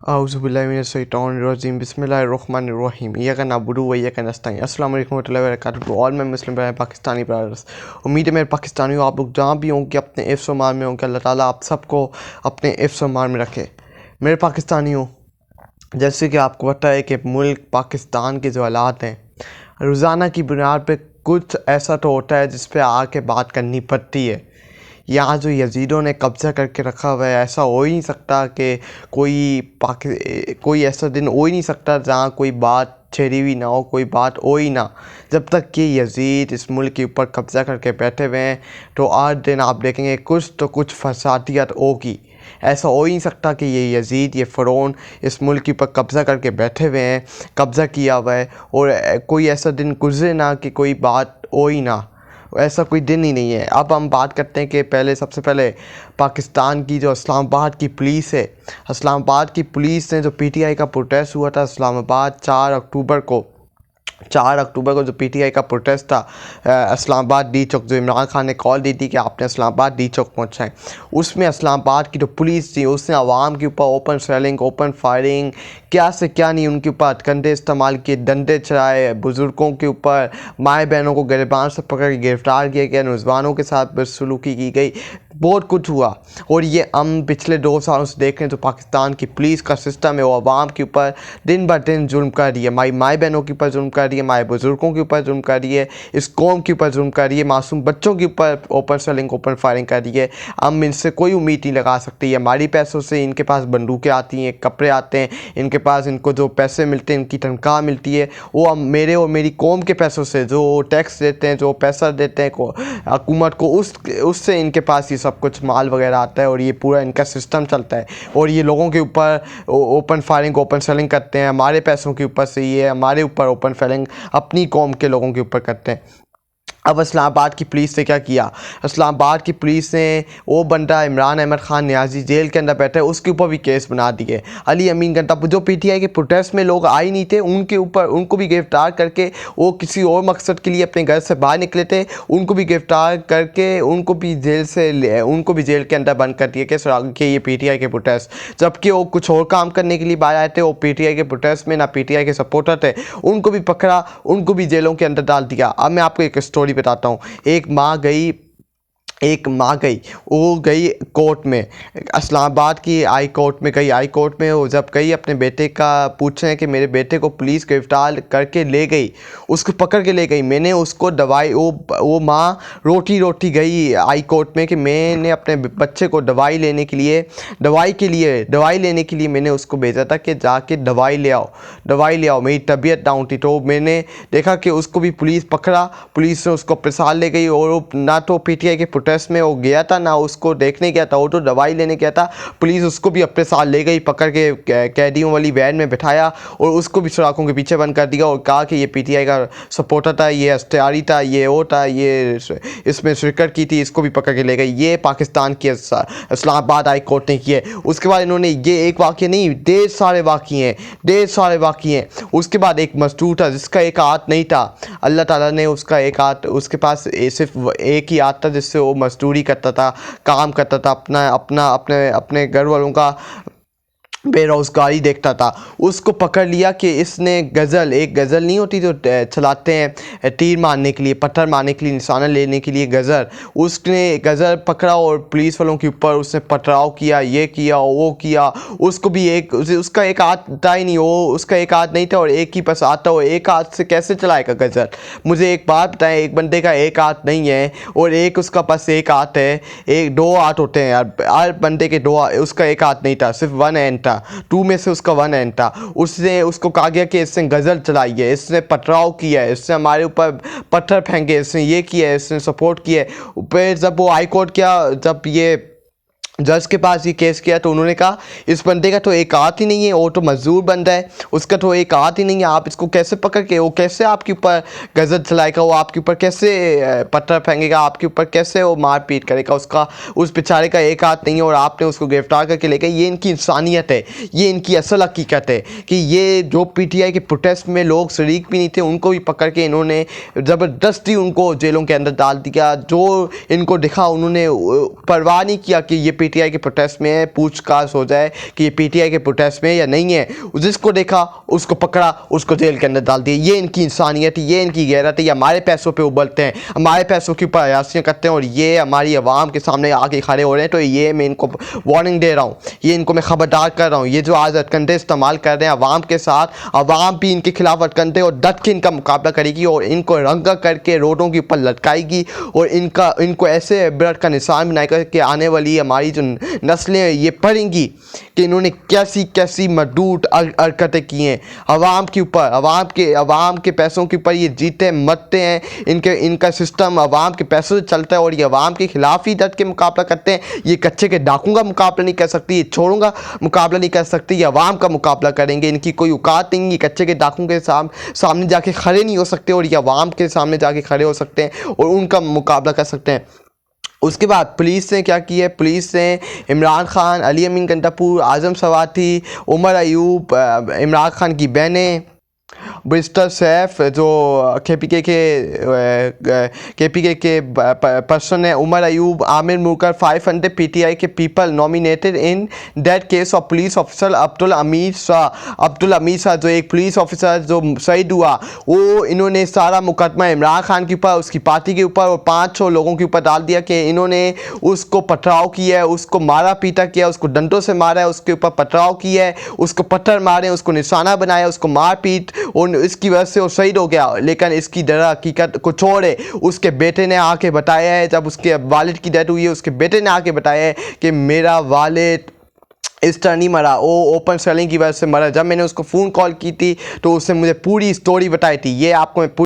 Auzubillahiminash-shaitanir-rajim. Bismillahir-rahmanir-rahim. Iyyaka na'budu wa iyyaka nasta'in. अस्सलाम वालेकुम warahmatullahi wabarakatuh to all my Muslim brothers, Pakistani brothers. उम्मीद है मेरे पाकिस्तानियों आप लोग जहाँ भी होंगे अपने हिफ्ज़ व मान में होंगे। अल्लाह ताला आप सबको अपने हिफ्ज़ व मान में रखे। मेरे पाकिस्तानियों, जैसे कि आपको पता है कि मुल्क पाकिस्तान के जो हालात हैं, रोज़ाना की बुनियाद पे कुछ ऐसा तो होता है जिस पे आके बात करनी पड़ती है। यहाँ जो यजीदों ने कब्ज़ा करके रखा हुआ है, ऐसा हो ही नहीं सकता कि कोई ऐसा दिन हो ही नहीं सकता जहाँ कोई बात छेड़ी हुई ना हो, कोई बात हो ही ना। जब तक कि यजीद इस मुल्क के ऊपर कब्ज़ा करके बैठे हुए हैं तो आज दिन आप देखेंगे कुछ तो कुछ फसादियत होगी। ऐसा हो ही नहीं सकता कि ये यजीद, ये फ़िरौन इस मुल्क के ऊपर कब्ज़ा करके बैठे हुए हैं, कब्ज़ा किया हुआ है और कोई ऐसा दिन गुजरे ना कि कोई बात हो ही ना। ऐसा कोई दिन ही नहीं है। अब हम बात करते हैं कि सबसे पहले पाकिस्तान की जो इस्लामाबाद की पुलिस है, इस्लामाबाद की पुलिस ने जो पीटीआई का प्रोटेस्ट हुआ था इस्लामाबाद 4 अक्टूबर को जो पीटीआई का प्रोटेस्ट था इस्लामाबाद डी चौक, जो इमरान खान ने कॉल दी थी कि आपने इस्लामाबाद डी चौक पहुँचाएँ, उसमें इस्लामाबाद की जो पुलिस थी उसने आवाम के ऊपर ओपन सेलिंग, ओपन फायरिंग, क्या से क्या नहीं, उनके ऊपर हथकंडे इस्तेमाल किए, डंडे चलाए, बुज़ुर्गों के ऊपर, माएँ बहनों को गिरबान से पकड़ के गिरफ़्तार किया गया, नौजवानों के साथ बदसलूकी की गई, बहुत कुछ हुआ। और ये हम पिछले 2 सालों से देख रहे हैं जो पाकिस्तान की पुलिस का सिस्टम है वो आवाम के ऊपर दिन ब दिन जुल्म कर रही है, माई बहनों के ऊपर जुल्म कर रही है, माए बुज़ुर्गों के ऊपर जुल्म कर रही है, इस कौम के ऊपर जुल्म कर रही है, मासूम बच्चों के ऊपर ओपन सेलिंग, ओपन फायरिंग कर रही है। हम इनसे कोई उम्मीद नहीं लगा सकते। ये हमारी पैसों से, इनके पास बंदूकें आती हैं, कपड़े आते हैं, इनके पास इनको जो पैसे मिलते हैं, इनकी तनख्वाह मिलती है, वो हम मेरे और मेरी कौम के पैसों से जो टैक्स देते हैं, जो पैसा देते हैं हुकूमत को, उससे इनके पास ये सब कुछ माल वगैरह आता है और ये पूरा इनका सिस्टम चलता है। और ये लोगों के ऊपर ओपन फायरिंग, ओपन सेलिंग करते हैं, हमारे पैसों के ऊपर से ये हमारे ऊपर ओपन फायरिंग अपनी कौम के लोगों के ऊपर करते हैं। अब इस्लामाबाद की पुलिस ने क्या किया, इस्लामाबाद की पुलिस ने वो बंदा इमरान अहमद ख़ान नियाज़ी जेल के अंदर बैठा है उसके ऊपर भी केस बना दिए। अली अमीन गंता जो पीटीआई के प्रोटेस्ट में लोग आए नहीं थे उनके ऊपर, उनको भी गिरफ़्तार करके, वो किसी और मकसद के लिए अपने घर से बाहर निकले थे, उनको भी गिरफ़्तार करके उनको भी जेल के अंदर बंद कर दिया कि ये पीटीआई के प्रोटेस्ट, जबकि वो कुछ और काम करने के लिए बाहर आए थे। वो पीटीआई के प्रोटेस्ट में ना पीटीआई के सपोर्टर थे, उनको भी पकड़ा, उनको भी जेलों के अंदर डाल दिया। अब मैं आपको एक स्टोरी बताता हूँ। एक माँ गई, वो गई कोर्ट में, इस्लामाबाद की हाई कोर्ट में गई। हाई कोर्ट में वो जब गई अपने बेटे का पूछने कि मेरे बेटे को पुलिस गिरफ्तार करके ले गई, उसको पकड़ के ले गई, मैंने उसको दवाई, वो माँ रोटी गई हाई कोर्ट में कि मैंने अपने बच्चे को दवाई लेने के लिए मैंने उसको भेजा था कि जाके दवाई ले आओ, मेरी तबीयत डाउन थी। तो मैंने देखा कि उसको भी पुलिस पकड़ा, पुलिस ने उसको प्रसार ले गई और ना तो पीटीआई के प्रोटेस्ट में वो गया था, ना उसको देखने गया था, वो तो दवाई लेने गया था। पुलिस उसको भी अपने साथ ले गई, पकड़ के कैदियों वाली वैन में बिठाया और उसको भी सुराखों के पीछे बंद कर दिया और कहा कि ये पीटीआई का सपोर्टर था, ये अस्तयारी था, ये वो था, ये इसमें शिरकत की थी, इसको भी पकड़ के ले गई। ये पाकिस्तान की इस्लामाबाद हाई कोर्ट ने किया है। उसके बाद इन्होंने ये एक वाक़या नहीं, ढेर सारे वाक़ये हैं। उसके बाद एक मजदूर था जिसका एक हाथ नहीं था, अल्लाह ताला ने उसका एक हाथ, उसके पास सिर्फ एक ही हाथ था जिससे वो मजदूरी करता था, काम करता था, अपने घर वालों का बेरोज़गारी देखता था। उसको पकड़ लिया कि इसने एक गज़ल नहीं होती जो चलाते हैं तीर मारने के लिए, पत्थर मारने के लिए, निशाना लेने के लिए गज़ल, उसने गज़ल पकड़ा और पुलिस वालों के ऊपर उसने पथराव किया, ये किया, वो किया। उसको भी उसका एक हाथ था ही नहीं, उसका एक हाथ नहीं था और एक ही पास हाथ था, और एक हाथ से कैसे चलाएगा गज़ल? मुझे एक बात बताएं, एक बंदे का एक हाथ नहीं है और एक उसका पास एक हाथ है, 2 हाथ होते हैं यार, हर बंदे के 2, उसका एक हाथ नहीं था, सिर्फ 1 हैंड था, 2 में से उसका 1 हैंड था। उसको कहा गया कि इसने गज़ल चलाई है, इसने पथराव किया है, इसने हमारे ऊपर पत्थर फेंके, इसने ये किया है, इसने सपोर्ट किया है। फिर जब वो हाई कोर्ट जब ये जज के पास ये केस किया तो उन्होंने कहा इस बंदे का तो एक हाथ ही नहीं है, वो तो मजदूर बंदा है, उसका तो एक हाथ ही नहीं है, आप इसको कैसे पकड़ के, वो कैसे आपके ऊपर गज़ल चलाएगा, वो आपके ऊपर कैसे पत्थर फेंकेगा, आपके ऊपर कैसे वो मारपीट करेगा, उस बेचारे का एक हाथ नहीं है और आपने उसको गिरफ्तार करके ले गए। ये इनकी इंसानियत है, ये इनकी असल हकीकत है कि ये जो पीटीआई के प्रोटेस्ट में लोग शरीक भी नहीं थे उनको भी पकड़ के इन्होंने ज़बरदस्ती उनको जेलों के अंदर डाल दिया। जो इनको दिखा उन्होंने परवाह नहीं किया कि ये पीटीआई के प्रोटेस्ट में पूछताछ हो जाए कि ये पीटीआई के प्रोटेस्ट में या नहीं है। जिसको देखा उसको पकड़ा, उसको जेल के अंदर डाल दिया। ये इनकी इंसानियत, ये इनकी गैरत है। ये हमारे पैसों पे उबलते हैं, हमारे पैसों के ऊपर अयासियाँ करते हैं और ये हमारी आवाम के सामने आके खड़े हो रहे हैं। तो ये मैं इनको वार्निंग दे रहा हूँ, ये इनको मैं खबरदार कर रहा हूँ। ये जो आज अटकंडे इस्तेमाल कर रहे हैं आवाम के साथ, आवाम भी इनके खिलाफ अटकंडे और डट के इनका मुकाबला करेगी और इनको रंगा करके रोडों के ऊपर लटकाएगी और इनको ऐसे इबरत का निशान बनाएगा कि आने वाली हमारी जो नस्लें ये पढ़ेंगी कि इन्होंने कैसी कैसी मरदूद हरकतें की हैं आवाम के ऊपर। आवाम के पैसों के ऊपर ये जीते मरते हैं। इनका सिस्टम आवाम के पैसों से चलता है और ये आवाम के खिलाफ ही डट के मुकाबला करते हैं। ये कच्चे के डाकू का मुकाबला नहीं कर सकती, ये चोरों का मुकाबला नहीं कर सकती, ये आवाम का मुकाबला करेंगे। इनकी कोई औकात नहीं, ये कच्चे के डाकू के सामने जाके खड़े नहीं हो सकते और ये आवाम के सामने जाके खड़े हो सकते हैं और उनका मुकाबला कर सकते हैं। उसके बाद पुलिस ने क्या किया है, पुलिस ने इमरान खान, अली अमीन गंडापुर, आज़म सवाती, उमर अयूब, इमरान खान की बहनें, बैरिस्टर सैफ जो केपीके के पर्सन है, उमर अयूब, आमिर मुकर, 500 पीटीआई के people nominated in that case of police officer Abdul अमीर शाह जो एक पुलिस ऑफिसर जो शहीद हुआ, वो इन्होंने सारा मुकदमा इमरान खान के ऊपर, उसकी पार्टी के ऊपर और 500 लोगों के ऊपर डाल दिया कि इन्होंने उसको पथराव किया है, उसको मारा पीटा किया, उसको डंडों से मारा है, उसके ऊपर पथराव किया है, उसको पत्थर मारे, उसको निशाना बनाया, उसको मार पीट और इसकी वजह से वो शहीद हो गया। लेकिन इसकी दर हकीकत कुछ और है। उसके बेटे ने आके बताया है, जब उसके वालिद की डेथ हुई है उसके बेटे ने आके बताया है कि मेरा वालिद इस तरह नहीं मरा, वो ओपन सेलिंग की वजह से मरा। जब मैंने उसको फ़ोन कॉल की थी तो उसने मुझे पूरी स्टोरी बताई थी। ये आपको मैं